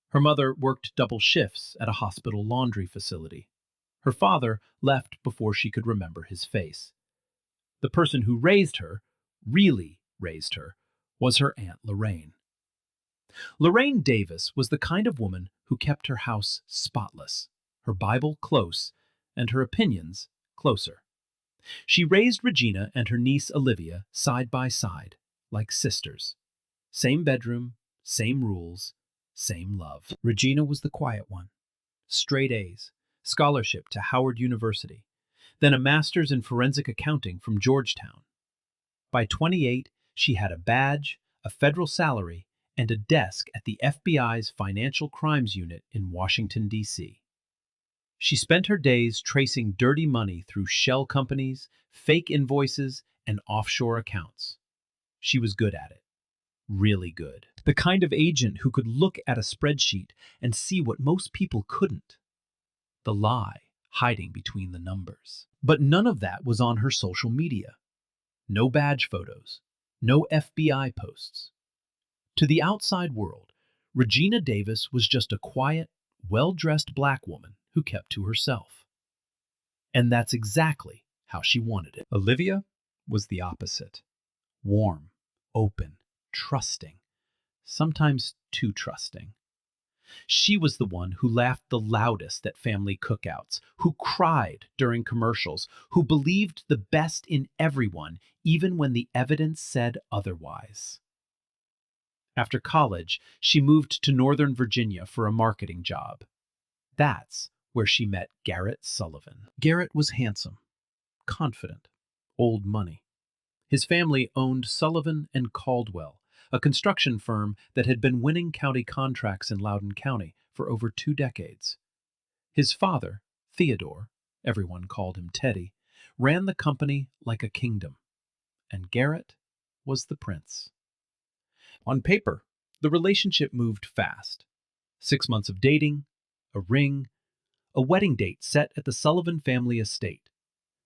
Her mother worked double shifts at a hospital laundry facility. Her father left before she could remember his face. The person who raised her, really raised her, was her Aunt Lorraine. Lorraine Davis was the kind of woman who kept her house spotless, her Bible close, and her opinions closer. She raised Regina and her niece Olivia side by side, like sisters. Same bedroom, same rules, same love. Regina was the quiet one. Straight A's, scholarship to Howard University, then a master's in forensic accounting from Georgetown. By 28, she had a badge, a federal salary, and a desk at the FBI's Financial Crimes Unit in Washington, D.C. She spent her days tracing dirty money through shell companies, fake invoices, and offshore accounts. She was good at it. Really good. The kind of agent who could look at a spreadsheet and see what most people couldn't. The lie hiding between the numbers. But none of that was on her social media. No badge photos. No FBI posts. To the outside world, Regina Davis was just a quiet, well-dressed black woman who kept to herself. And that's exactly how she wanted it. Olivia was the opposite. Warm, open, trusting. Sometimes too trusting. She was the one who laughed the loudest at family cookouts, who cried during commercials, who believed the best in everyone, even when the evidence said otherwise. After college, she moved to Northern Virginia for a marketing job. That's where she met Garrett Sullivan. Garrett was handsome, confident, old money. His family owned Sullivan and Caldwell, a construction firm that had been winning county contracts in Loudoun County for over 2 decades. His father, Theodore, everyone called him Teddy, ran the company like a kingdom, and Garrett was the prince. On paper, the relationship moved fast. 6 months of dating, a ring, a wedding date set at the Sullivan family estate.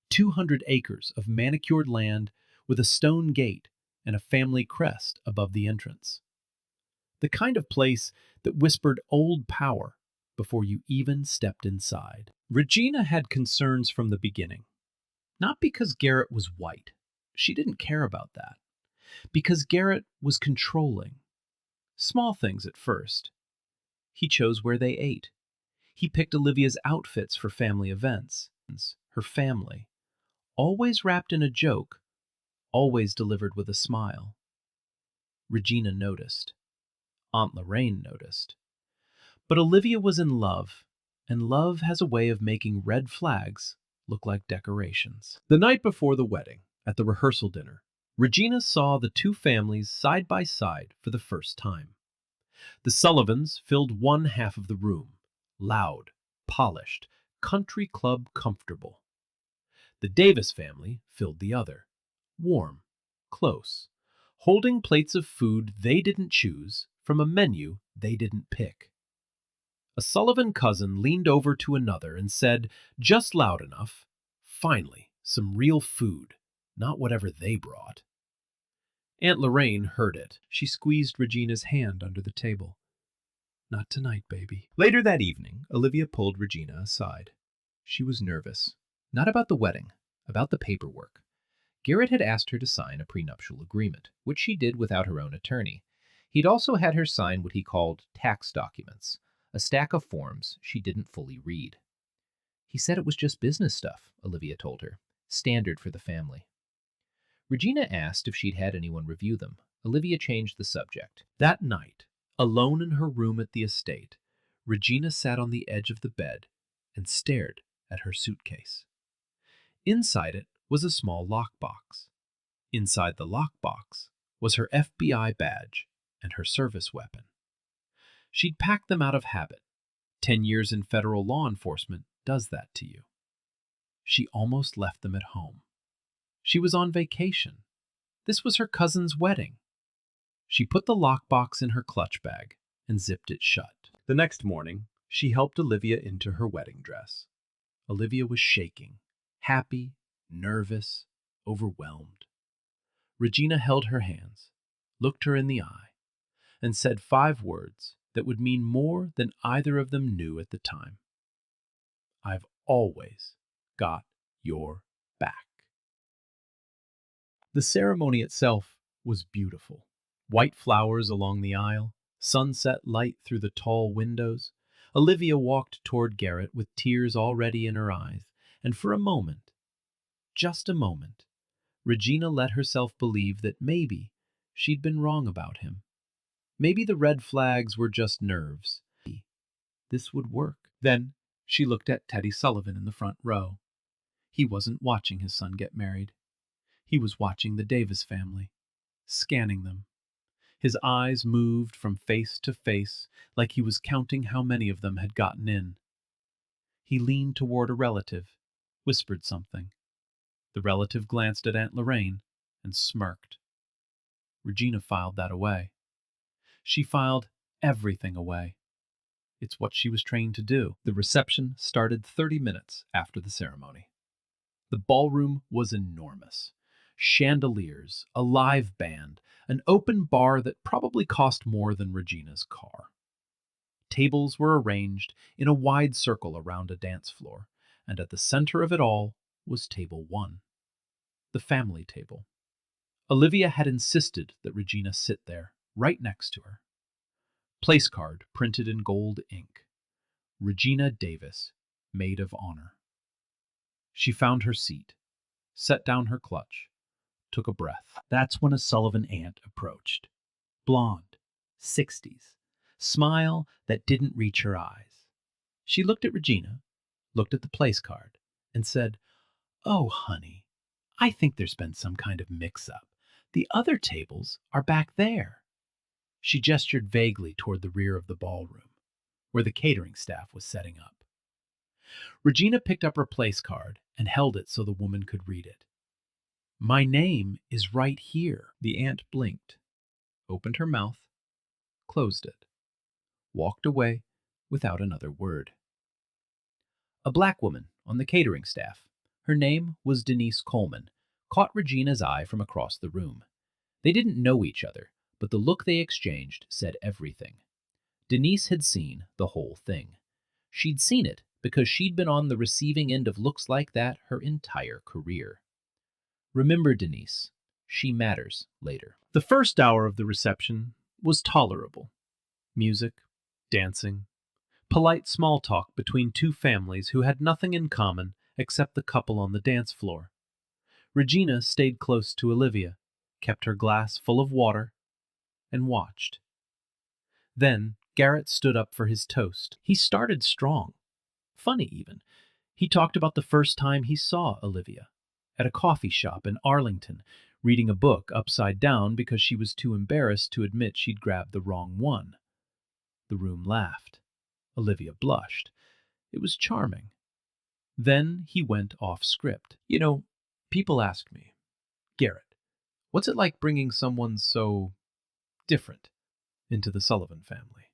200 acres of manicured land with a stone gate and a family crest above the entrance. The kind of place that whispered old power before you even stepped inside. Regina had concerns from the beginning. Not because Garrett was white. She didn't care about that. Because Garrett was controlling. Small things at first. He chose where they ate. He picked Olivia's outfits for family events. Her family. Always wrapped in a joke. Always delivered with a smile. Regina noticed. Aunt Lorraine noticed. But Olivia was in love, and love has a way of making red flags look like decorations. The night before the wedding, at the rehearsal dinner, Regina saw the two families side by side for the first time. The Sullivans filled one half of the room, loud, polished, country club comfortable. The Davis family filled the other, warm, close, holding plates of food they didn't choose from a menu they didn't pick. A Sullivan cousin leaned over to another and said, just loud enough, finally, some real food, not whatever they brought. Aunt Lorraine heard it. She squeezed Regina's hand under the table. Not tonight, baby. Later that evening, Olivia pulled Regina aside. She was nervous. Not about the wedding, about the paperwork. Garrett had asked her to sign a prenuptial agreement, which she did without her own attorney. He'd also had her sign what he called tax documents, a stack of forms she didn't fully read. He said it was just business stuff, Olivia told her, standard for the family. Regina asked if she'd had anyone review them. Olivia changed the subject. That night, alone in her room at the estate, Regina sat on the edge of the bed and stared at her suitcase. Inside it was a small lockbox. Inside the lockbox was her FBI badge and her service weapon. She'd packed them out of habit. 10 years in federal law enforcement does that to you. She almost left them at home. She was on vacation. This was her cousin's wedding. She put the lockbox in her clutch bag and zipped it shut. The next morning, she helped Olivia into her wedding dress. Olivia was shaking, happy, nervous, overwhelmed. Regina held her hands, looked her in the eye, and said 5 words that would mean more than either of them knew at the time. I've always got your back. The ceremony itself was beautiful. White flowers along the aisle, sunset light through the tall windows. Olivia walked toward Garrett with tears already in her eyes, and for a moment, just a moment, Regina let herself believe that maybe she'd been wrong about him. Maybe the red flags were just nerves. This would work. Then she looked at Teddy Sullivan in the front row. He wasn't watching his son get married. He was watching the Davis family, scanning them. His eyes moved from face to face like he was counting how many of them had gotten in. He leaned toward a relative, whispered something. The relative glanced at Aunt Lorraine and smirked. Regina filed that away. She filed everything away. It's what she was trained to do. The reception started 30 minutes after the ceremony. The ballroom was enormous. Chandeliers, a live band, an open bar that probably cost more than Regina's car. Tables were arranged in a wide circle around a dance floor, and at the center of it all was table 1, the family table. Olivia had insisted that Regina sit there, right next to her. Place card printed in gold ink. Regina Davis, maid of honor. She found her seat, set down her clutch, took a breath. That's when a Sullivan aunt approached. Blonde, 60s, smile that didn't reach her eyes. She looked at Regina, looked at the place card, and said, "Oh, honey, I think there's been some kind of mix-up. The other tables are back there." She gestured vaguely toward the rear of the ballroom, where the catering staff was setting up. Regina picked up her place card and held it so the woman could read it. "My name is right here." The aunt blinked, opened her mouth, closed it, walked away without another word. A black woman on the catering staff, her name was Denise Coleman, caught Regina's eye from across the room. They didn't know each other, but the look they exchanged said everything. Denise had seen the whole thing. She'd seen it because she'd been on the receiving end of looks like that her entire career. Remember, Denise, she matters later. The first hour of the reception was tolerable. Music, dancing, polite small talk between two families who had nothing in common except the couple on the dance floor. Regina stayed close to Olivia, kept her glass full of water, and watched. Then Garrett stood up for his toast. He started strong. Funny, even. He talked about the first time he saw Olivia, at a coffee shop in Arlington, reading a book upside down because she was too embarrassed to admit she'd grabbed the wrong one. The room laughed. Olivia blushed. It was charming. Then he went off script. People ask me, "Garrett, what's it like bringing someone so different into the Sullivan family?"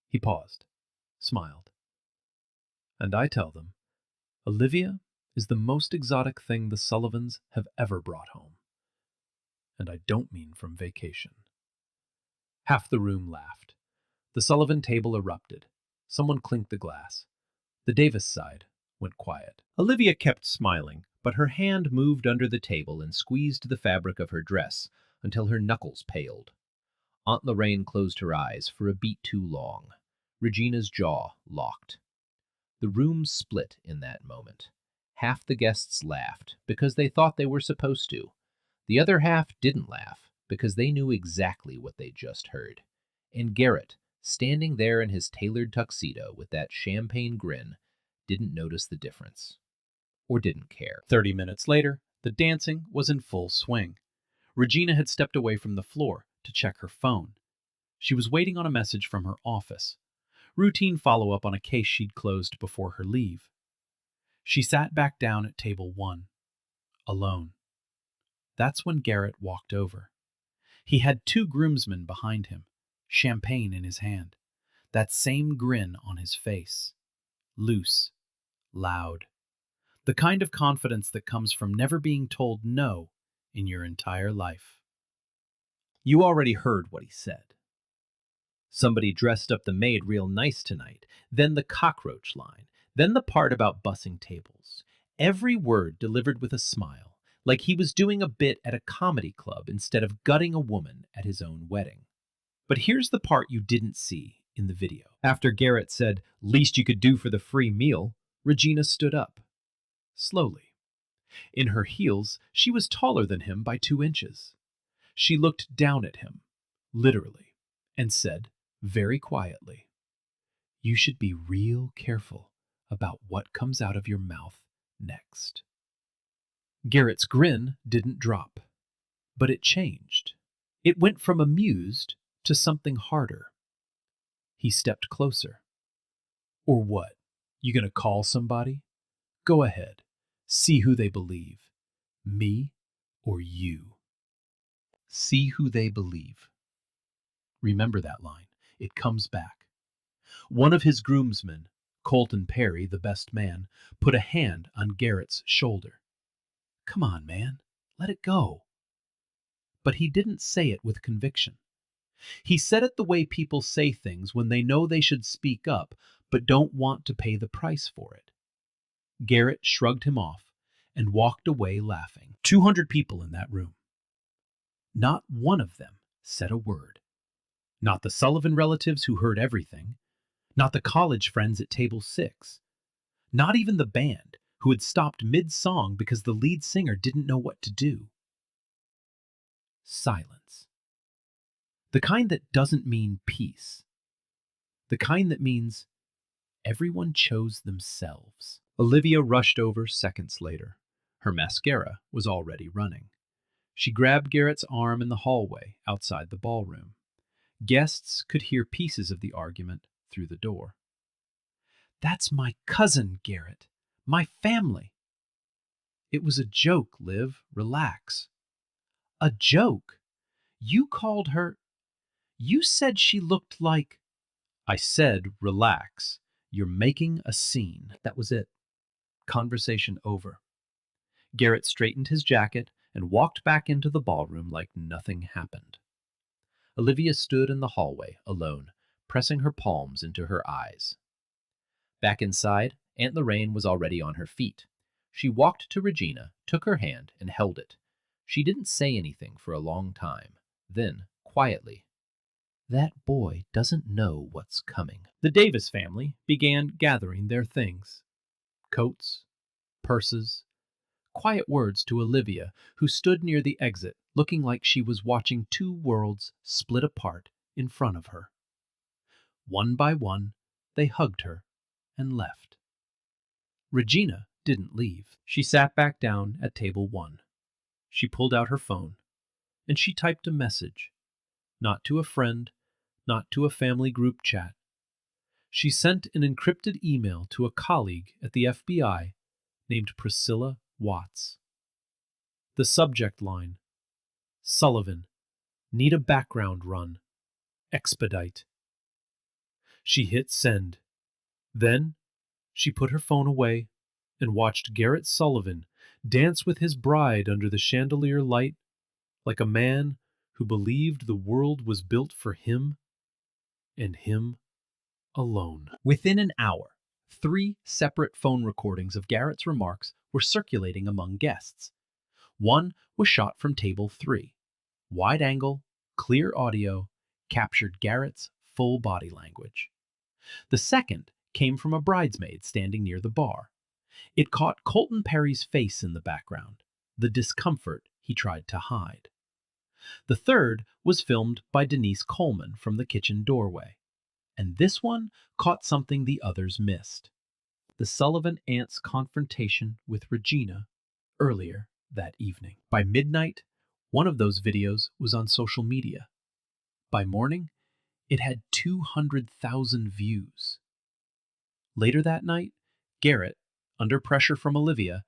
He paused, smiled. And I tell them, Olivia is the most exotic thing the Sullivans have ever brought home. And I don't mean from vacation. Half the room laughed. The Sullivan table erupted. Someone clinked the glass. The Davis side went quiet. Olivia kept smiling, but her hand moved under the table and squeezed the fabric of her dress until her knuckles paled. Aunt Lorraine closed her eyes for a beat too long. Regina's jaw locked. The room split in that moment. Half the guests laughed because they thought they were supposed to. The other half didn't laugh because they knew exactly what they just heard. And Garrett, standing there in his tailored tuxedo with that champagne grin, didn't notice the difference. Or didn't care. 30 minutes later, the dancing was in full swing. Regina had stepped away from the floor to check her phone. She was waiting on a message from her office. Routine follow-up on a case she'd closed before her leave. She sat back down at table 1, alone. That's when Garrett walked over. He had 2 groomsmen behind him, champagne in his hand, that same grin on his face. Loose, loud. The kind of confidence that comes from never being told no in your entire life. You already heard what he said. Somebody dressed up the maid real nice tonight. Then the cockroach line. Then the part about bussing tables. Every word delivered with a smile, like he was doing a bit at a comedy club instead of gutting a woman at his own wedding. But here's the part you didn't see in the video. After Garrett said, "Least you could do for the free meal," Regina stood up. Slowly. In her heels, she was taller than him by 2 inches. She looked down at him, literally, and said, very quietly, "You should be real careful about what comes out of your mouth next." Garrett's grin didn't drop, but it changed. It went from amused to something harder. He stepped closer. "Or what? You gonna call somebody? Go ahead. See who they believe. Me or you." See who they believe. Remember that line. It comes back. One of his groomsmen, Colton Perry, the best man, put a hand on Garrett's shoulder. "Come on, man. Let it go." But he didn't say it with conviction. He said it the way people say things when they know they should speak up but don't want to pay the price for it. Garrett shrugged him off and walked away laughing. 200 people in that room. Not one of them said a word. Not the Sullivan relatives who heard everything. Not the college friends at table 6. Not even the band, who had stopped mid-song because the lead singer didn't know what to do. Silence. The kind that doesn't mean peace. The kind that means everyone chose themselves. Olivia rushed over seconds later. Her mascara was already running. She grabbed Garrett's arm in the hallway outside the ballroom. Guests could hear pieces of the argument through the door. "That's my cousin, Garrett. My family." "It was a joke, Liv. Relax." "A joke? You called her... You said she looked like..." "I said relax. You're making a scene." That was it. Conversation over. Garrett straightened his jacket and walked back into the ballroom like nothing happened. Olivia stood in the hallway, alone, pressing her palms into her eyes. Back inside, Aunt Lorraine was already on her feet. She walked to Regina, took her hand, and held it. She didn't say anything for a long time. Then, quietly, "That boy doesn't know what's coming." The Davis family began gathering their things. Coats, purses, quiet words to Olivia, who stood near the exit, looking like she was watching 2 worlds split apart in front of her. One by one, they hugged her and left. Regina didn't leave. She sat back down at table 1. She pulled out her phone, and she typed a message. Not to a friend, not to a family group chat. She sent an encrypted email to a colleague at the FBI named Priscilla Watts. The subject line: "Sullivan, need a background run. Expedite." She hit send. Then she put her phone away and watched Garrett Sullivan dance with his bride under the chandelier light like a man who believed the world was built for him and him alone. Within an hour, 3 separate phone recordings of Garrett's remarks were circulating among guests. One was shot from table 3. Wide angle, clear audio, captured Garrett's full body language. The second came from a bridesmaid standing near the bar. It caught Colton Perry's face in the background, the discomfort he tried to hide. The third was filmed by Denise Coleman from the kitchen doorway. And this one caught something the others missed: the Sullivan aunt's confrontation with Regina earlier that evening. By midnight, one of those videos was on social media. By morning, it had 200,000 views. Later that night, Garrett, under pressure from Olivia,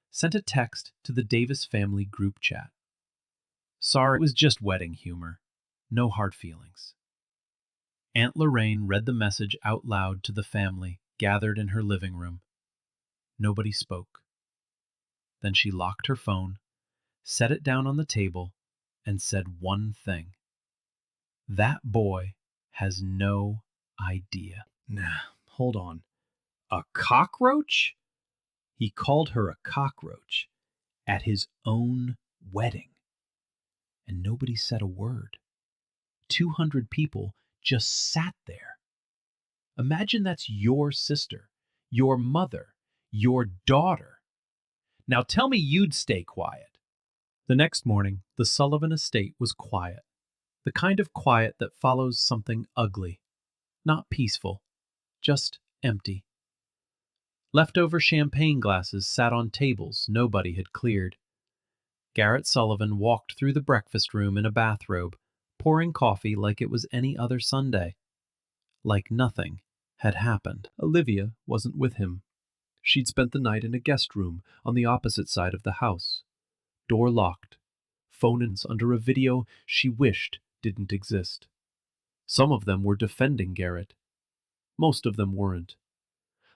sent a text to the Davis family group chat. "Sorry, it was just wedding humor. No hard feelings." Aunt Lorraine read the message out loud to the family gathered in her living room. Nobody spoke. Then she locked her phone, set it down on the table, and said one thing: "That boy has no idea. Nah, hold on. A cockroach? He called her a cockroach at his own wedding. And nobody said a word. 200 people just sat there. Imagine that's your sister, your mother, your daughter. Now tell me you'd stay quiet. The next morning, the Sullivan estate was quiet. The kind of quiet that follows something ugly. Not peaceful, just empty. Leftover champagne glasses sat on tables nobody had cleared. Garrett Sullivan walked through the breakfast room in a bathrobe, pouring coffee like it was any other Sunday. Like nothing had happened. Olivia wasn't with him. She'd spent the night in a guest room on the opposite side of the house. Door locked. Phone-ins under a video she wished didn't exist. Some of them were defending Garrett. Most of them weren't.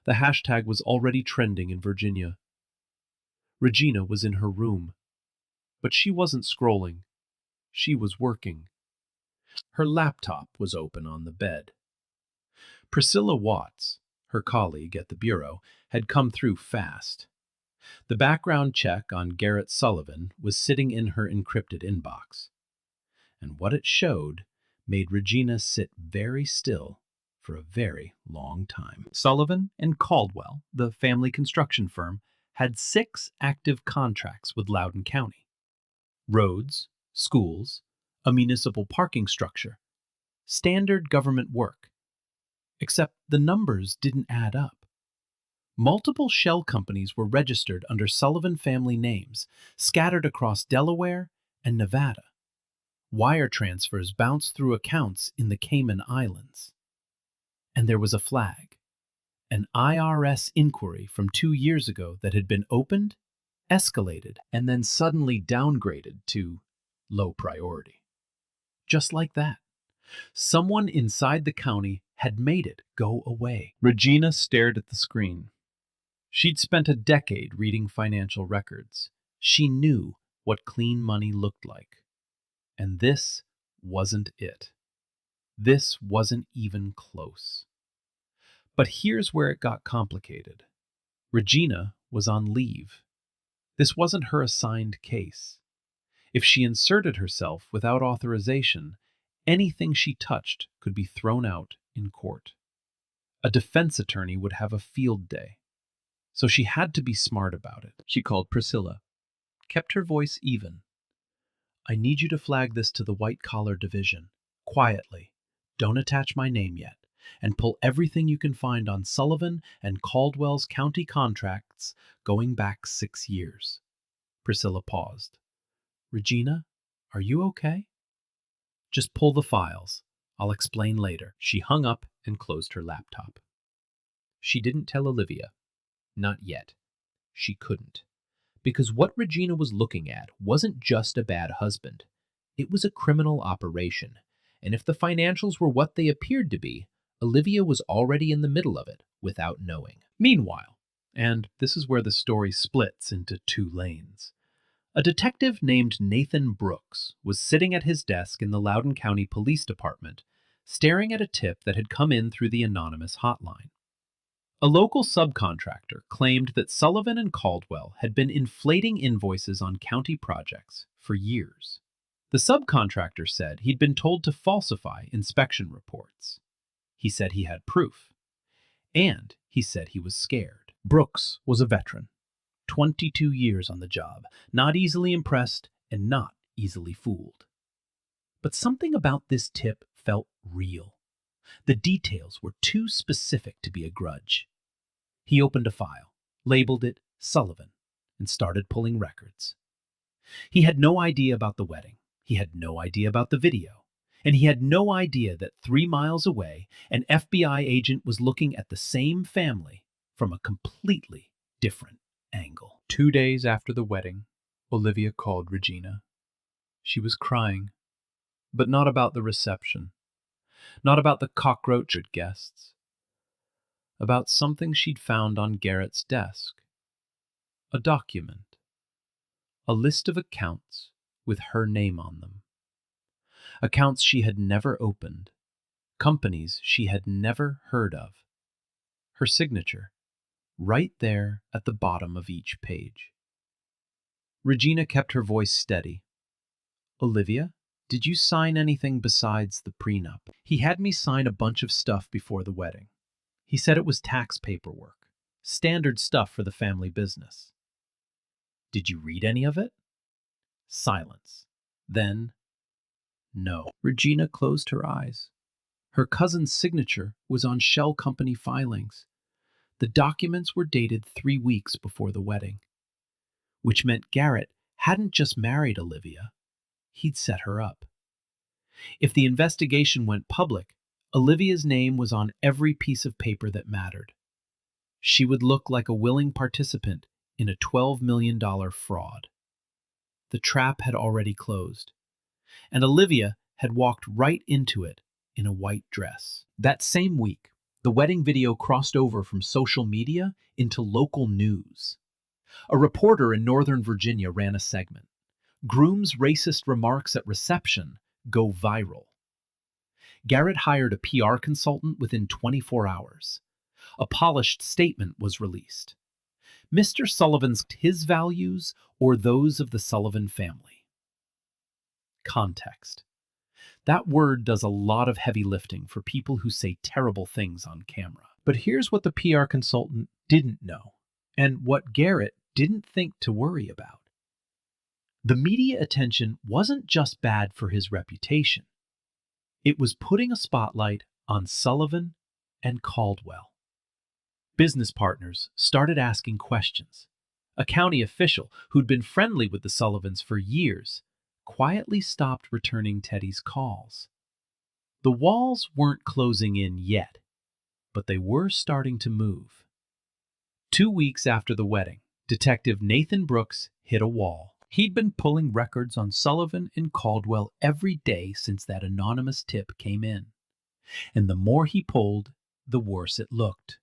The hashtag was already trending in Virginia. Regina was in her room. But she wasn't scrolling. She was working. Her laptop was open on the bed. Priscilla Watts, her colleague at the bureau, had come through fast. The background check on Garrett Sullivan was sitting in her encrypted inbox. And what it showed made Regina sit very still for a very long time. Sullivan and Caldwell, the family construction firm, had 6 active contracts with Loudoun County. Roads, schools, a municipal parking structure. Standard government work. Except the numbers didn't add up. Multiple shell companies were registered under Sullivan family names, scattered across Delaware and Nevada. Wire transfers bounced through accounts in the Cayman Islands. And there was a flag. An IRS inquiry from 2 years ago that had been opened, escalated, and then suddenly downgraded to low priority. Just like that. Someone inside the county had made it go away. Regina stared at the screen. She'd spent a decade reading financial records. She knew what clean money looked like. And this wasn't it. This wasn't even close. But here's where it got complicated. Regina was on leave. This wasn't her assigned case. If she inserted herself without authorization, anything she touched could be thrown out in court. A defense attorney would have a field day. So she had to be smart about it. She called Priscilla, kept her voice even. I need you to flag this to the white-collar division, quietly. Don't attach my name yet. And pull everything you can find on Sullivan and Caldwell's county contracts going back 6 years. Priscilla paused. Regina, are you okay? Just pull the files. I'll explain later. She hung up and closed her laptop. She didn't tell Olivia. Not yet. She couldn't. Because what Regina was looking at wasn't just a bad husband. It was a criminal operation. And if the financials were what they appeared to be, Olivia was already in the middle of it without knowing. Meanwhile, and this is where the story splits into 2 lanes, a detective named Nathan Brooks was sitting at his desk in the Loudoun County Police Department, staring at a tip that had come in through the anonymous hotline. A local subcontractor claimed that Sullivan and Caldwell had been inflating invoices on county projects for years. The subcontractor said he'd been told to falsify inspection reports. He said he had proof. And he said he was scared. Brooks was a veteran. 22 years on the job, not easily impressed and not easily fooled. But something about this tip felt real. The details were too specific to be a grudge. He opened a file, labeled it Sullivan, and started pulling records. He had no idea about the wedding. He had no idea about the video. And he had no idea that 3 miles away, an FBI agent was looking at the same family from a completely different angle. 2 days after the wedding, Olivia called Regina. She was crying, but not about the reception, not about the cockroached guests, about something she'd found on Garrett's desk. A document. A list of accounts with her name on them. Accounts she had never opened, companies she had never heard of. Her signature, right there at the bottom of each page. Regina kept her voice steady. Olivia, did you sign anything besides the prenup? He had me sign a bunch of stuff before the wedding. He said it was tax paperwork, standard stuff for the family business. Did you read any of it? Silence. Then, no. Regina closed her eyes. Her cousin's signature was on shell company filings. The documents were dated 3 weeks before the wedding, which meant Garrett hadn't just married Olivia, he'd set her up. If the investigation went public, Olivia's name was on every piece of paper that mattered. She would look like a willing participant in a $12 million fraud. The trap had already closed, and Olivia had walked right into it in a white dress. That same week, the wedding video crossed over from social media into local news. A reporter in Northern Virginia ran a segment. Groom's racist remarks at reception go viral. Garrett hired a PR consultant within 24 hours. A polished statement was released. Mr. Sullivan's his values or those of the Sullivan family. Context. That word does a lot of heavy lifting for people who say terrible things on camera. But here's what the PR consultant didn't know, and what Garrett didn't think to worry about. The media attention wasn't just bad for his reputation. It was putting a spotlight on Sullivan and Caldwell. Business partners started asking questions. A county official who'd been friendly with the Sullivans for years quietly stopped returning Teddy's calls. The walls weren't closing in yet, but they were starting to move. 2 weeks after the wedding, Detective Nathan Brooks hit a wall. He'd been pulling records on Sullivan and Caldwell every day since that anonymous tip came in. And the more he pulled, the worse it looked.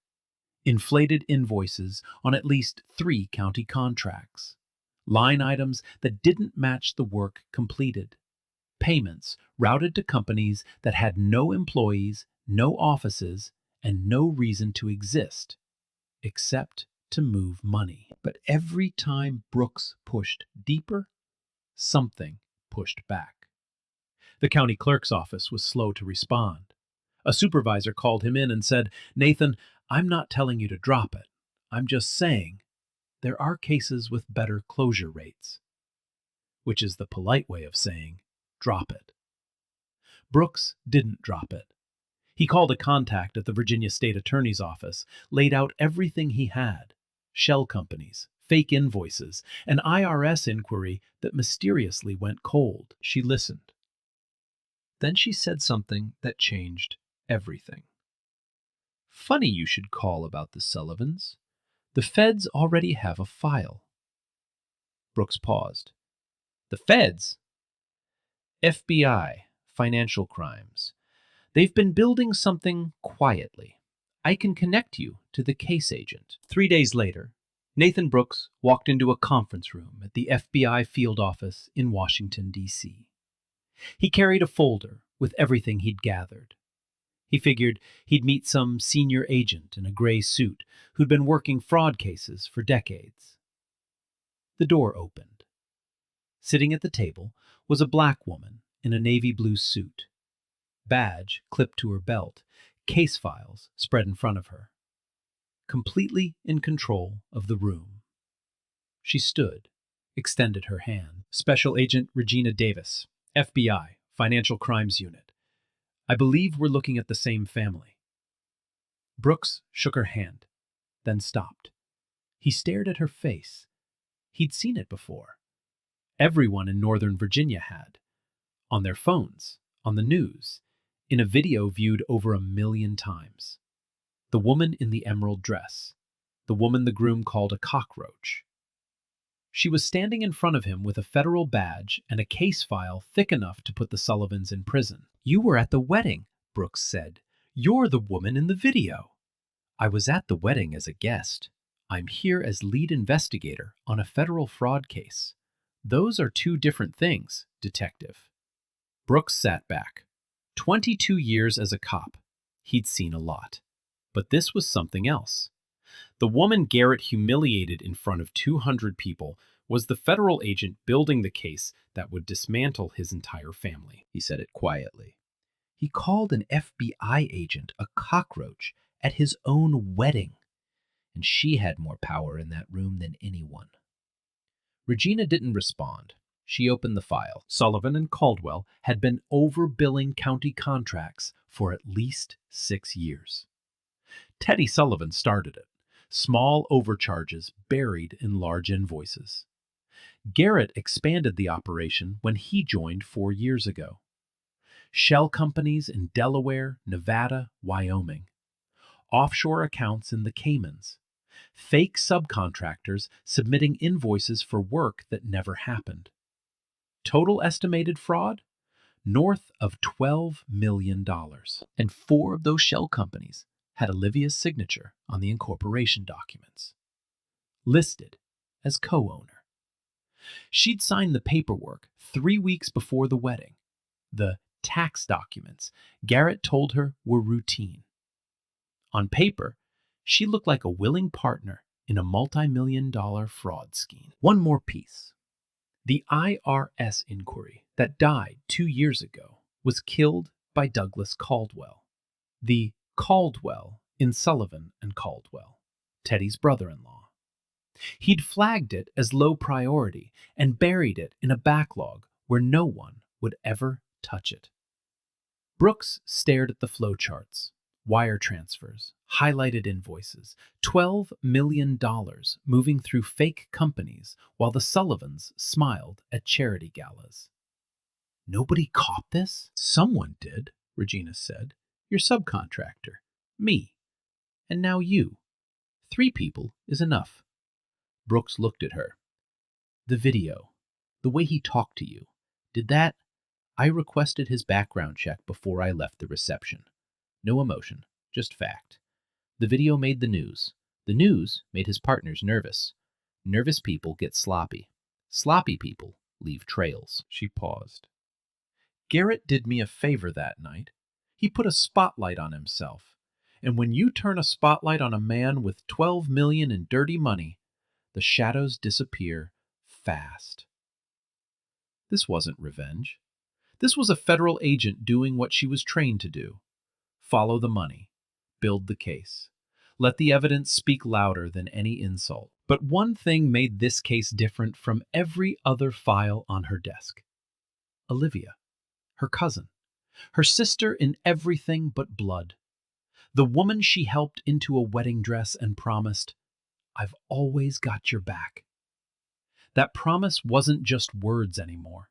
Inflated invoices on at least 3 county contracts. Line items that didn't match the work completed. Payments routed to companies that had no employees, no offices, and no reason to exist, except to move money. But every time Brooks pushed deeper, something pushed back. The county clerk's office was slow to respond. A supervisor called him in and said, "Nathan, I'm not telling you to drop it. I'm just saying there are cases with better closure rates," which is the polite way of saying, drop it. Brooks didn't drop it. He called a contact at the Virginia State Attorney's Office, laid out everything he had: shell companies, fake invoices, an IRS inquiry that mysteriously went cold. She listened. Then she said something that changed everything. "Funny you should call about the Sullivans. The feds already have a file." Brooks paused. "The feds?" "FBI, financial crimes. They've been building something quietly. I can connect you to the case agent." 3 days later, Nathan Brooks walked into a conference room at the FBI field office in Washington, D.C. He carried a folder with everything he'd gathered. He figured he'd meet some senior agent in a gray suit who'd been working fraud cases for decades. The door opened. Sitting at the table was a black woman in a navy blue suit. Badge clipped to her belt, case files spread in front of her. Completely in control of the room. She stood, extended her hand. "Special Agent Regina Davis, FBI, Financial Crimes Unit. I believe we're looking at the same family." Brooks shook her hand, then stopped. He stared at her face. He'd seen it before. Everyone in Northern Virginia had. On their phones, on the news, in a video viewed over 1 million times. The woman in the emerald dress. The woman the groom called a cockroach. She was standing in front of him with a federal badge and a case file thick enough to put the Sullivans in prison. "You were at the wedding," Brooks said. "You're the woman in the video." "I was at the wedding as a guest. I'm here as lead investigator on a federal fraud case. Those are 2 different things, detective." Brooks sat back. 22 years as a cop. He'd seen a lot. But this was something else. The woman Garrett humiliated in front of 200 people was the federal agent building the case that would dismantle his entire family. He said it quietly. He called an FBI agent a cockroach at his own wedding, and she had more power in that room than anyone. Regina didn't respond. She opened the file. Sullivan and Caldwell had been overbilling county contracts for at least 6 years. Teddy Sullivan started it. Small overcharges buried in large invoices. Garrett expanded the operation when he joined 4 years ago. Shell companies in Delaware, Nevada, Wyoming. Offshore accounts in the Caymans. Fake subcontractors submitting invoices for work that never happened. Total estimated fraud? North of $12 million. And 4 of those shell companies had Olivia's signature on the incorporation documents, listed as co-owner. She'd signed the paperwork 3 weeks before the wedding. The tax documents Garrett told her were routine. On paper, she looked like a willing partner in a multi-million-dollar fraud scheme. One more piece. The IRS inquiry that died 2 years ago was killed by Douglas Caldwell. The Caldwell in Sullivan and Caldwell, Teddy's brother-in-law. He'd flagged it as low priority and buried it in a backlog where no one would ever touch it. Brooks stared at the flowcharts, wire transfers, highlighted invoices, $12 million moving through fake companies while the Sullivans smiled at charity galas. Nobody caught this? Someone did, Regina said. Your subcontractor. Me. And now you. 3 people is enough. Brooks looked at her. The video. The way he talked to you. Did that? I requested his background check before I left the reception. No emotion, just fact. The video made the news. The news made his partners nervous. Nervous people get sloppy. Sloppy people leave trails. She paused. Garrett did me a favor that night. He put a spotlight on himself. And when you turn a spotlight on a man with $12 million in dirty money, the shadows disappear fast. This wasn't revenge. This was a federal agent doing what she was trained to do. Follow the money. Build the case. Let the evidence speak louder than any insult. But one thing made this case different from every other file on her desk. Olivia, her cousin, her sister in everything but blood. The woman she helped into a wedding dress and promised, I've always got your back. That promise wasn't just words anymore.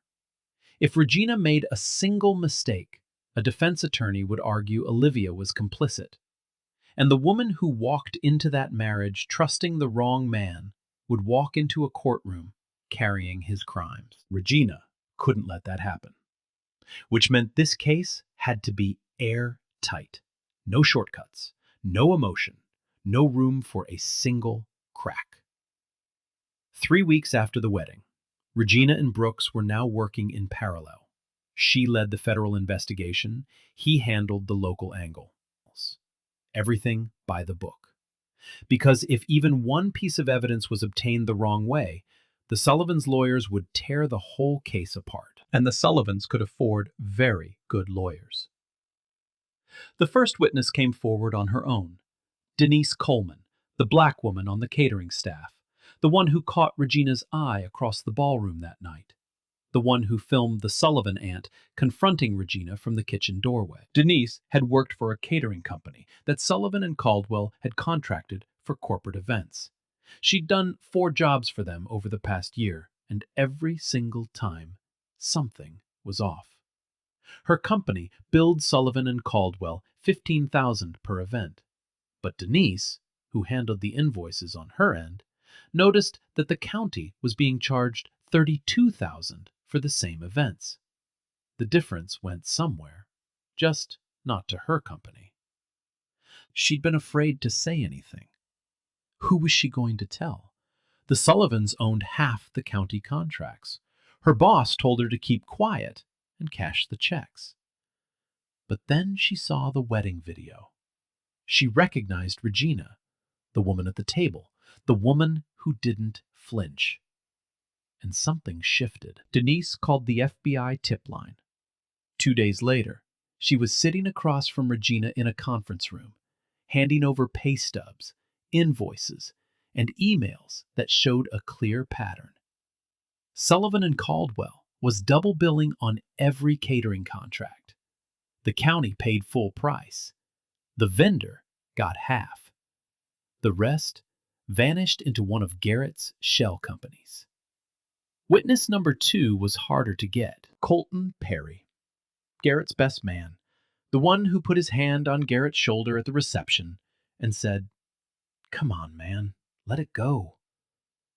If Regina made a single mistake, a defense attorney would argue Olivia was complicit. And the woman who walked into that marriage trusting the wrong man would walk into a courtroom carrying his crimes. Regina couldn't let that happen. Which meant this case had to be airtight. No shortcuts, no emotion, no room for a single crack. 3 weeks after the wedding, Regina and Brooks were now working in parallel. She led the federal investigation. He handled the local angle. Everything by the book. Because if even one piece of evidence was obtained the wrong way, the Sullivans' lawyers would tear the whole case apart. And the Sullivans could afford very good lawyers. The first witness came forward on her own. Denise Coleman, the black woman on the catering staff, the one who caught Regina's eye across the ballroom that night, the one who filmed the Sullivan aunt confronting Regina from the kitchen doorway. Denise had worked for a catering company that Sullivan and Caldwell had contracted for corporate events. She'd done 4 jobs for them over the past year, and every single time, something was off. Her company billed Sullivan and Caldwell $15,000 per event, but Denise, who handled the invoices on her end, noticed that the county was being charged $32,000 for the same events. The difference went somewhere, just not to her company. She'd been afraid to say anything. Who was she going to tell? The Sullivans owned half the county contracts. Her boss told her to keep quiet and cash the checks. But then she saw the wedding video. She recognized Regina, the woman at the table, the woman who didn't flinch. And something shifted. Denise called the FBI tip line. 2 days later, she was sitting across from Regina in a conference room, handing over pay stubs, invoices, and emails that showed a clear pattern. Sullivan and Caldwell was double billing on every catering contract. The county paid full price. The vendor got half. The rest vanished into one of Garrett's shell companies. Witness number 2 was harder to get. Colton Perry, Garrett's best man, the one who put his hand on Garrett's shoulder at the reception and said, "Come on, man, let it go."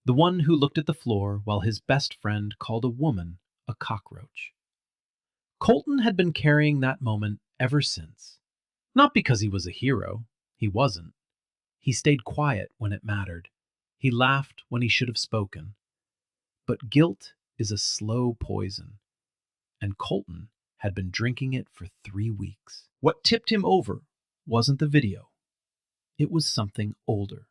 The one who looked at the floor while his best friend called a woman a cockroach. Colton had been carrying that moment ever since. Not because he was a hero. He wasn't. He stayed quiet when it mattered. He laughed when he should have spoken. But guilt is a slow poison, and Colton had been drinking it for 3 weeks. What tipped him over wasn't the video. It was something older.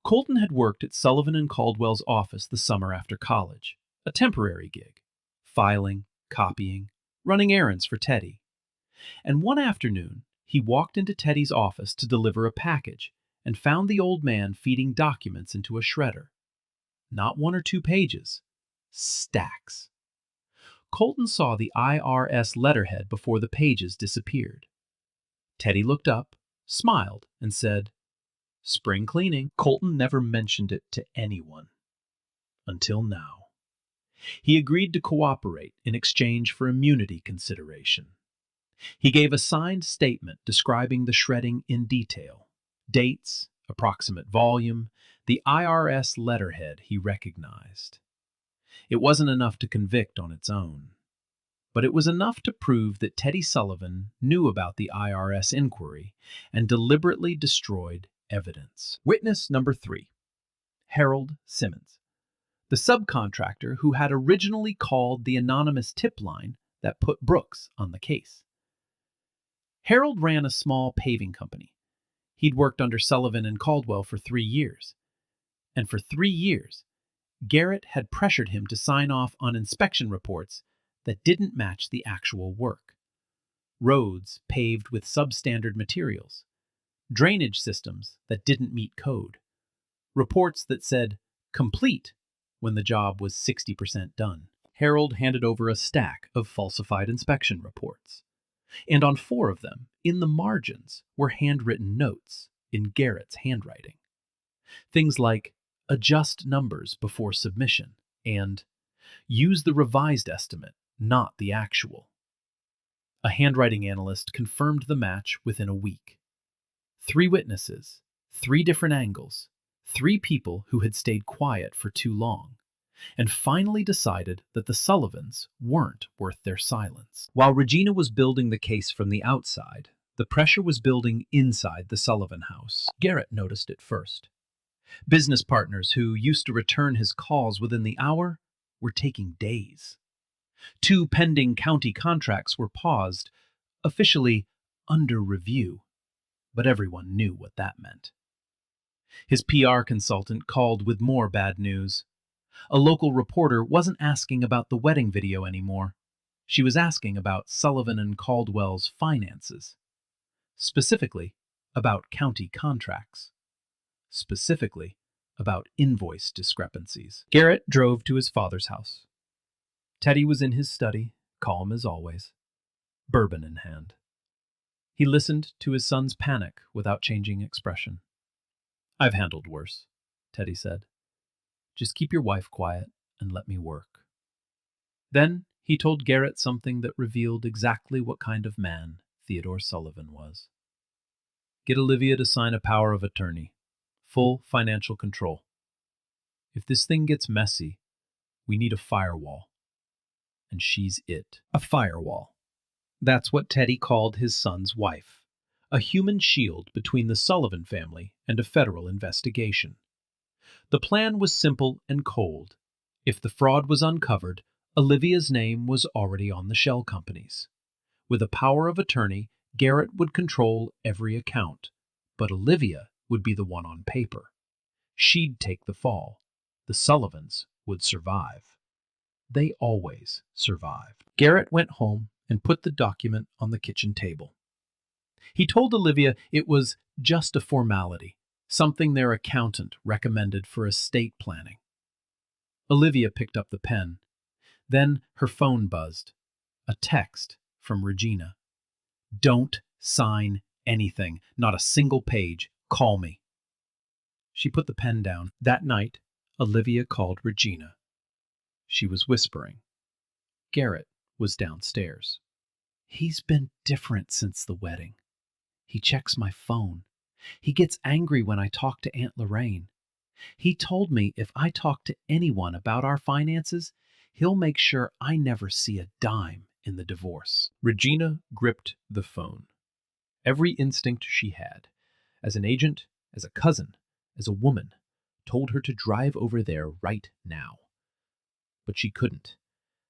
Colton had worked at Sullivan and Caldwell's office the summer after college, a temporary gig, filing, copying, running errands for Teddy. And one afternoon, he walked into Teddy's office to deliver a package and found the old man feeding documents into a shredder. Not 1 or 2 pages, stacks. Colton saw the IRS letterhead before the pages disappeared. Teddy looked up, smiled, and said, "Spring cleaning." Colton never mentioned it to anyone. Until now. He agreed to cooperate in exchange for immunity consideration. He gave a signed statement describing the shredding in detail. Dates, approximate volume, the IRS letterhead he recognized. It wasn't enough to convict on its own, but it was enough to prove that Teddy Sullivan knew about the IRS inquiry and deliberately destroyed evidence. Witness number 3, Harold Simmons, the subcontractor who had originally called the anonymous tip line that put Brooks on the case. Harold ran a small paving company. He'd worked under Sullivan and Caldwell for 3 years. And for 3 years, Garrett had pressured him to sign off on inspection reports that didn't match the actual work. Roads paved with substandard materials. Drainage systems that didn't meet code. Reports that said, "complete," when the job was 60% done. Harold handed over a stack of falsified inspection reports. And on 4 of them, in the margins, were handwritten notes in Garrett's handwriting. Things like, "adjust numbers before submission," and "use the revised estimate, not the actual." A handwriting analyst confirmed the match within a week. 3 witnesses, 3 different angles, 3 people who had stayed quiet for too long, and finally decided that the Sullivans weren't worth their silence. While Regina was building the case from the outside, the pressure was building inside the Sullivan house. Garrett noticed it first. Business partners who used to return his calls within the hour were taking days. 2 pending county contracts were paused, officially under review, but everyone knew what that meant. His PR consultant called with more bad news. A local reporter wasn't asking about the wedding video anymore. She was asking about Sullivan and Caldwell's finances. Specifically, about county contracts. Specifically, about invoice discrepancies. Garrett drove to his father's house. Teddy was in his study, calm as always, bourbon in hand. He listened to his son's panic without changing expression. "I've handled worse," Teddy said. "Just keep your wife quiet and let me work." Then he told Garrett something that revealed exactly what kind of man Theodore Sullivan was. "Get Olivia to sign a power of attorney. Full financial control. If this thing gets messy, we need a firewall. And she's it." A firewall. That's what Teddy called his son's wife. A human shield between the Sullivan family and a federal investigation. The plan was simple and cold. If the fraud was uncovered, Olivia's name was already on the shell companies. With a power of attorney, Garrett would control every account, but Olivia would be the one on paper. She'd take the fall. The Sullivans would survive. They always survived. Garrett went home and put the document on the kitchen table. He told Olivia it was just a formality, something their accountant recommended for estate planning. Olivia picked up the pen. Then her phone buzzed. A text from Regina. "Don't sign anything, not a single page. Call me." She put the pen down. That night, Olivia called Regina. She was whispering. Garrett was downstairs. "He's been different since the wedding. He checks my phone. He gets angry when I talk to Aunt Lorraine. He told me if I talk to anyone about our finances, he'll make sure I never see a dime in the divorce." Regina gripped the phone. Every instinct she had, as an agent, as a cousin, as a woman, told her to drive over there right now. But she couldn't.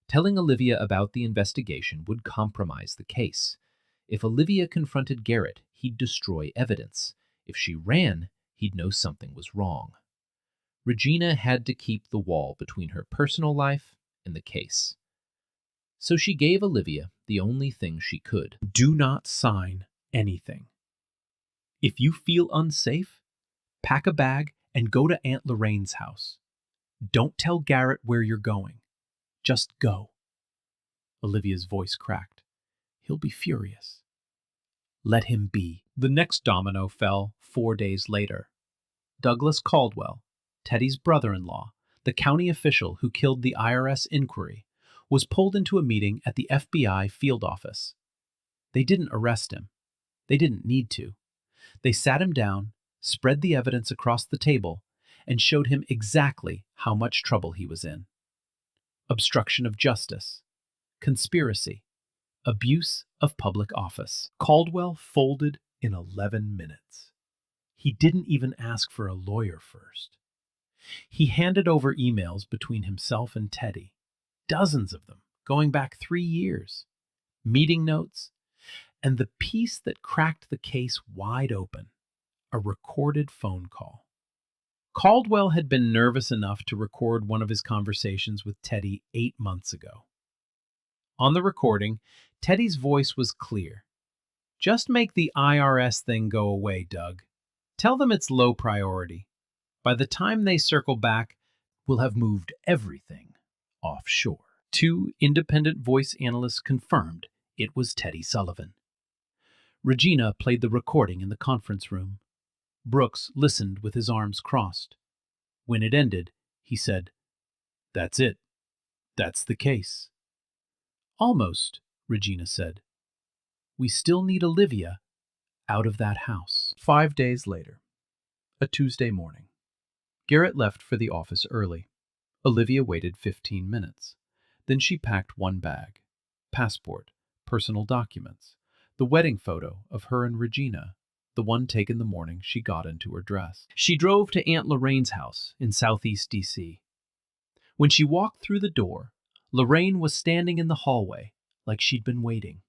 Telling Olivia about the investigation would compromise the case. If Olivia confronted Garrett, he'd destroy evidence. If she ran, he'd know something was wrong. Regina had to keep the wall between her personal life and the case. So she gave Olivia the only thing she could. Do not sign anything. If you feel unsafe, pack a bag and go to Aunt Lorraine's house. Don't tell Garrett where you're going. Just go. Olivia's voice cracked. He'll be furious. Let him be. The next domino fell 4 days later. Douglas Caldwell, Teddy's brother-in-law, the county official who killed the IRS inquiry, was pulled into a meeting at the FBI field office. They didn't arrest him. They didn't need to. They sat him down, spread the evidence across the table, and showed him exactly how much trouble he was in. Obstruction of justice, conspiracy, abuse of public office. Caldwell folded in 11 minutes. He didn't even ask for a lawyer first. He handed over emails between himself and Teddy, dozens of them, going back 3 years, meeting notes, and the piece that cracked the case wide open, a recorded phone call. Caldwell had been nervous enough to record one of his conversations with Teddy 8 months ago. On the recording, Teddy's voice was clear. "Just make the IRS thing go away, Doug. Tell them it's low priority. By the time they circle back, we'll have moved everything offshore." 2 independent voice analysts confirmed it was Teddy Sullivan. Regina played the recording in the conference room. Brooks listened with his arms crossed. When it ended, he said, "That's it. That's the case." "Almost," Regina said. "We still need Olivia out of that house." 5 days later, a Tuesday morning. Garrett left for the office early. Olivia waited 15 minutes. Then she packed 1 bag: passport, personal documents, the wedding photo of her and Regina, the one taken the morning she got into her dress. She drove to Aunt Lorraine's house in Southeast D.C. When she walked through the door, Lorraine was standing in the hallway like she'd been waiting.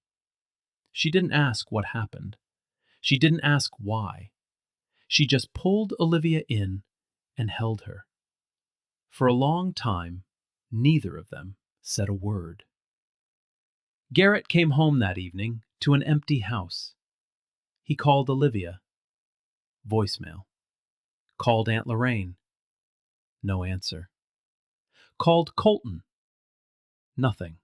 She didn't ask what happened. She didn't ask why. She just pulled Olivia in and held her. For a long time, neither of them said a word. Garrett came home that evening to an empty house. He called Olivia. Voicemail. Called Aunt Lorraine. No answer. Called Colton. Nothing.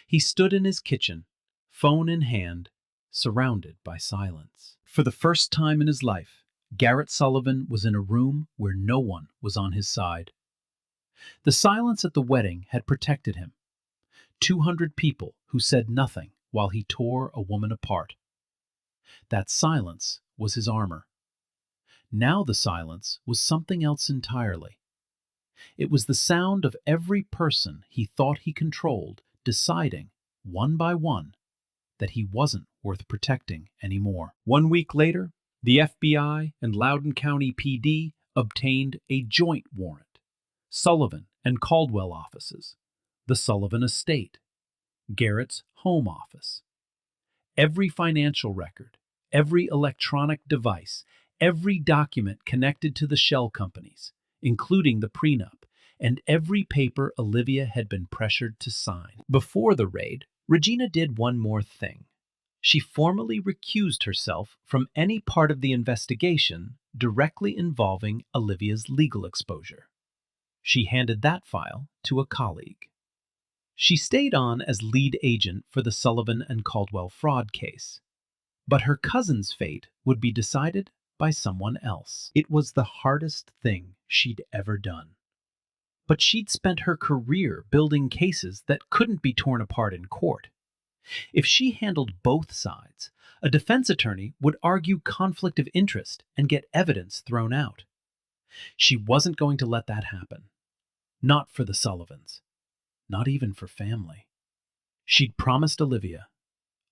He stood in his kitchen, phone in hand, surrounded by silence. For the first time in his life, Garrett Sullivan was in a room where no one was on his side. The silence at the wedding had protected him. 200 people who said nothing while he tore a woman apart. That silence was his armor. Now the silence was something else entirely. It was the sound of every person he thought he controlled deciding, one by one, that he wasn't worth protecting anymore. 1 week later, the FBI and Loudoun County PD obtained a joint warrant. Sullivan and Caldwell offices, the Sullivan estate, Garrett's home office. Every financial record, every electronic device, every document connected to the shell companies, including the prenup, and every paper Olivia had been pressured to sign. Before the raid, Regina did one more thing. She formally recused herself from any part of the investigation directly involving Olivia's legal exposure. She handed that file to a colleague. She stayed on as lead agent for the Sullivan and Caldwell fraud case, but her cousin's fate would be decided by someone else. It was the hardest thing she'd ever done. But she'd spent her career building cases that couldn't be torn apart in court. If she handled both sides, a defense attorney would argue conflict of interest and get evidence thrown out. She wasn't going to let that happen. Not for the Sullivans. Not even for family. She'd promised Olivia,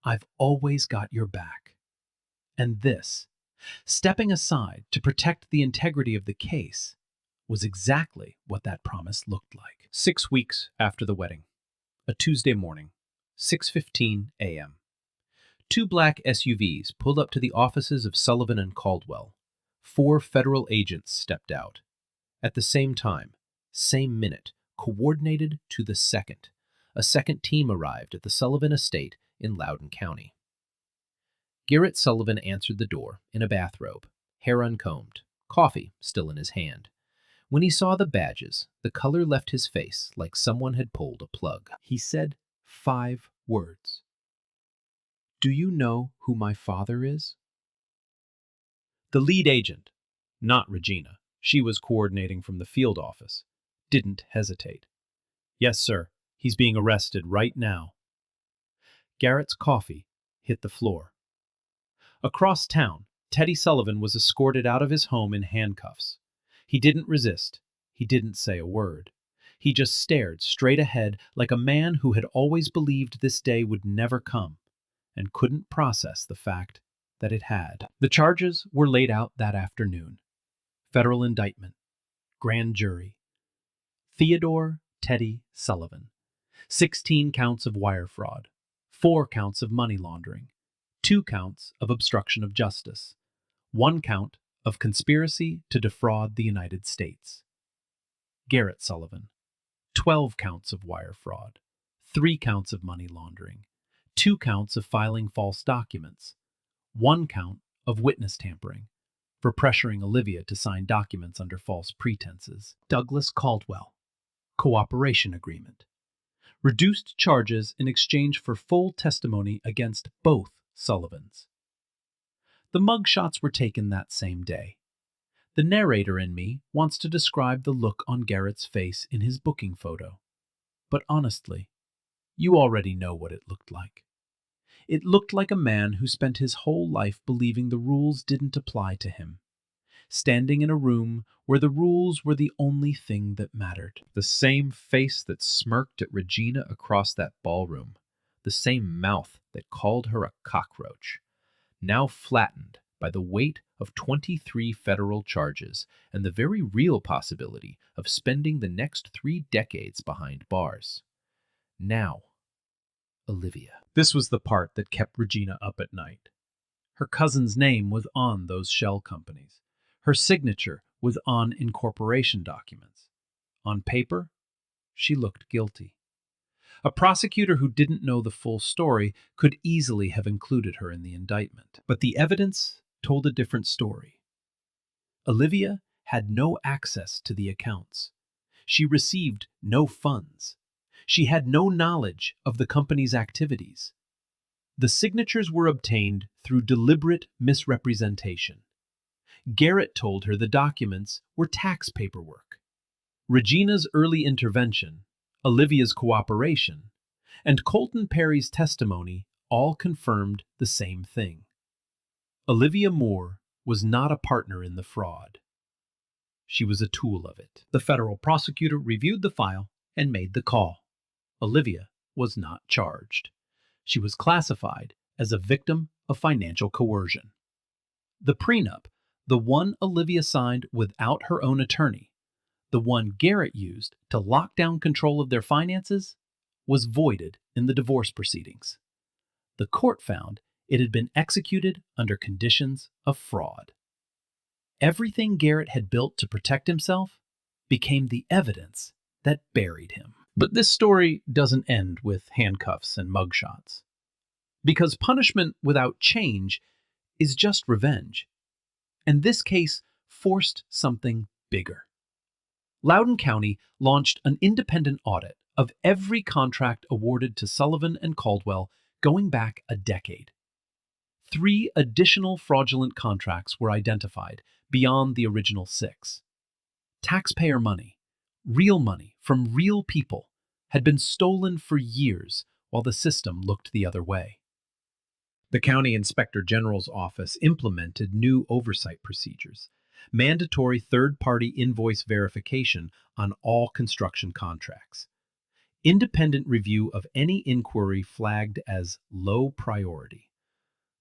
"I've always got your back." And this, stepping aside to protect the integrity of the case, was exactly what that promise looked like. 6 weeks after the wedding, a Tuesday morning, 6:15 a.m. Two black SUVs pulled up to the offices of Sullivan and Caldwell. 4 federal agents stepped out. At the same time, same minute, coordinated to the second, a second team arrived at the Sullivan estate in Loudoun County. Garrett Sullivan answered the door in a bathrobe, hair uncombed, coffee still in his hand. When he saw the badges, the color left his face like someone had pulled a plug. He said 5 words. "Do you know who my father is?" The lead agent, not Regina, she was coordinating from the field office, didn't hesitate. "Yes, sir. He's being arrested right now." Garrett's coffee hit the floor. Across town, Teddy Sullivan was escorted out of his home in handcuffs. He didn't resist. He didn't say a word. He just stared straight ahead like a man who had always believed this day would never come and couldn't process the fact that it had. The charges were laid out that afternoon. Federal indictment. Grand jury. Theodore Teddy Sullivan. 16 counts of wire fraud. 4 counts of money laundering. 2 counts of obstruction of justice. 1 count of conspiracy to defraud the United States. Garrett Sullivan. 12 counts of wire fraud. 3 counts of money laundering. 2 counts of filing false documents. 1 count of witness tampering for pressuring Olivia to sign documents under false pretenses. Douglas Caldwell. Cooperation agreement. Reduced charges in exchange for full testimony against both Sullivans. The mugshots were taken that same day. The narrator in me wants to describe the look on Garrett's face in his booking photo. But honestly, you already know what it looked like. It looked like a man who spent his whole life believing the rules didn't apply to him, standing in a room where the rules were the only thing that mattered. The same face that smirked at Regina across that ballroom, the same mouth that called her a cockroach, now flattened by the weight of 23 federal charges and the very real possibility of spending the next 3 decades behind bars. Now, Olivia. This was the part that kept Regina up at night. Her cousin's name was on those shell companies. Her signature was on incorporation documents. On paper, she looked guilty. A prosecutor who didn't know the full story could easily have included her in the indictment. But the evidence told a different story. Olivia had no access to the accounts. She received no funds. She had no knowledge of the company's activities. The signatures were obtained through deliberate misrepresentation. Garrett told her the documents were tax paperwork. Regina's early intervention, Olivia's cooperation, and Colton Perry's testimony all confirmed the same thing. Olivia Moore was not a partner in the fraud. She was a tool of it. The federal prosecutor reviewed the file and made the call. Olivia was not charged. She was classified as a victim of financial coercion. The prenup, the one Olivia signed without her own attorney, the one Garrett used to lock down control of their finances, was voided in the divorce proceedings. The court found it had been executed under conditions of fraud. Everything Garrett had built to protect himself became the evidence that buried him. But this story doesn't end with handcuffs and mugshots. Because punishment without change is just revenge. And this case forced something bigger. Loudoun County launched an independent audit of every contract awarded to Sullivan and Caldwell going back a decade. 3 additional fraudulent contracts were identified beyond the original 6. Taxpayer money, real money from real people, had been stolen for years while the system looked the other way. The County Inspector General's office implemented new oversight procedures, mandatory third-party invoice verification on all construction contracts, independent review of any inquiry flagged as low priority,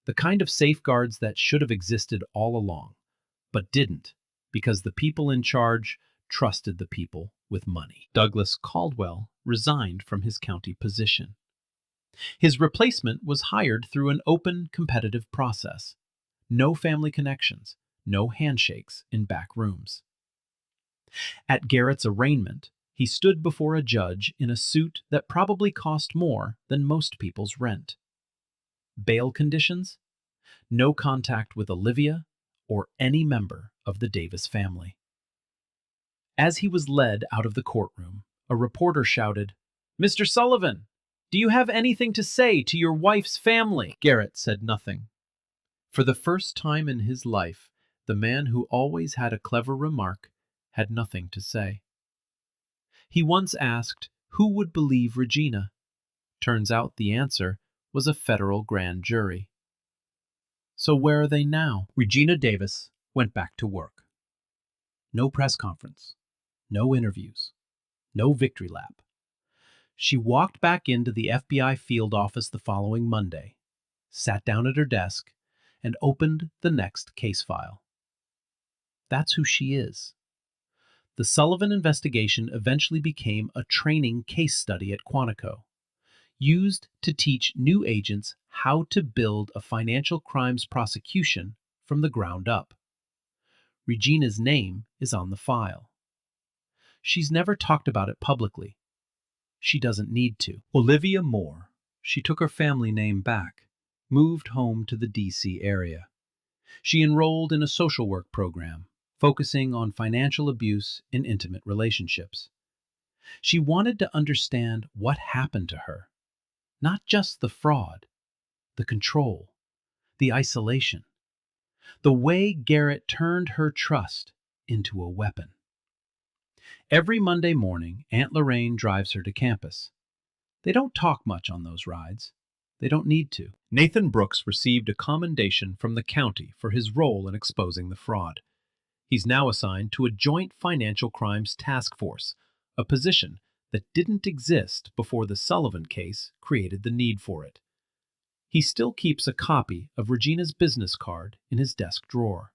the kind of safeguards that should have existed all along, but didn't because the people in charge trusted the people with money. Douglas Caldwell resigned from his county position. His replacement was hired through an open, competitive process. No family connections, no handshakes in back rooms. At Garrett's arraignment, he stood before a judge in a suit that probably cost more than most people's rent. Bail conditions? No contact with Olivia or any member of the Davis family. As he was led out of the courtroom, a reporter shouted, "Mr. Sullivan, do you have anything to say to your wife's family?" Garrett said nothing. For the first time in his life, the man who always had a clever remark had nothing to say. He once asked who would believe Regina. Turns out the answer was a federal grand jury. So where are they now? Regina Davis went back to work. No press conference, no interviews, no victory lap. She walked back into the FBI field office the following Monday, sat down at her desk, and opened the next case file. That's who she is. The Sullivan investigation eventually became a training case study at Quantico, used to teach new agents how to build a financial crimes prosecution from the ground up. Regina's name is on the file. She's never talked about it publicly. She doesn't need to. Olivia Moore. She took her family name back, moved home to the D.C. area. She enrolled in a social work program, focusing on financial abuse in intimate relationships. She wanted to understand what happened to her, not just the fraud, the control, the isolation, the way Garrett turned her trust into a weapon. Every Monday morning, Aunt Lorraine drives her to campus. They don't talk much on those rides. They don't need to. Nathan Brooks received a commendation from the county for his role in exposing the fraud. He's now assigned to a joint financial crimes task force, a position that didn't exist before the Sullivan case created the need for it. He still keeps a copy of Regina's business card in his desk drawer.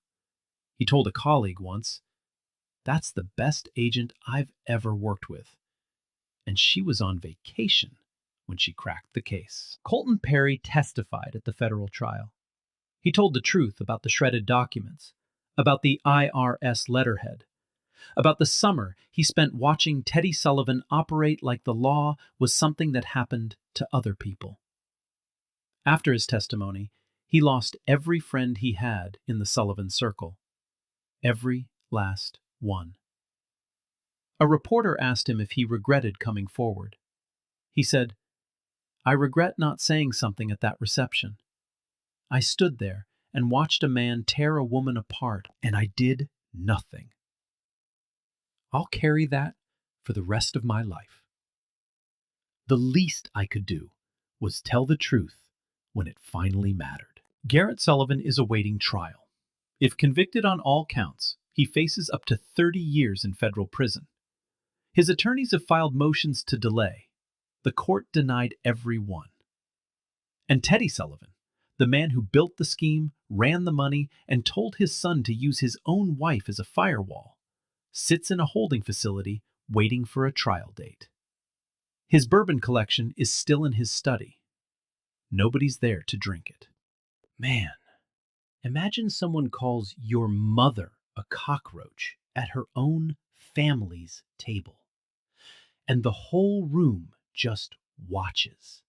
He told a colleague once, "That's the best agent I've ever worked with." And she was on vacation when she cracked the case. Colton Perry testified at the federal trial. He told the truth about the shredded documents, about the IRS letterhead, about the summer he spent watching Teddy Sullivan operate like the law was something that happened to other people. After his testimony, he lost every friend he had in the Sullivan circle. Every last one. A reporter asked him if he regretted coming forward. He said, "I regret not saying something at that reception. I stood there and watched a man tear a woman apart, and I did nothing. I'll carry that for the rest of my life. The least I could do was tell the truth when it finally mattered." Garrett Sullivan is awaiting trial. If convicted on all counts, he faces up to 30 years in federal prison. His attorneys have filed motions to delay. The court denied every one. And Teddy Sullivan, the man who built the scheme, ran the money, and told his son to use his own wife as a firewall, sits in a holding facility waiting for a trial date. His bourbon collection is still in his study. Nobody's there to drink it. Man, imagine someone calls your mother a cockroach at her own family's table, and the whole room just watches.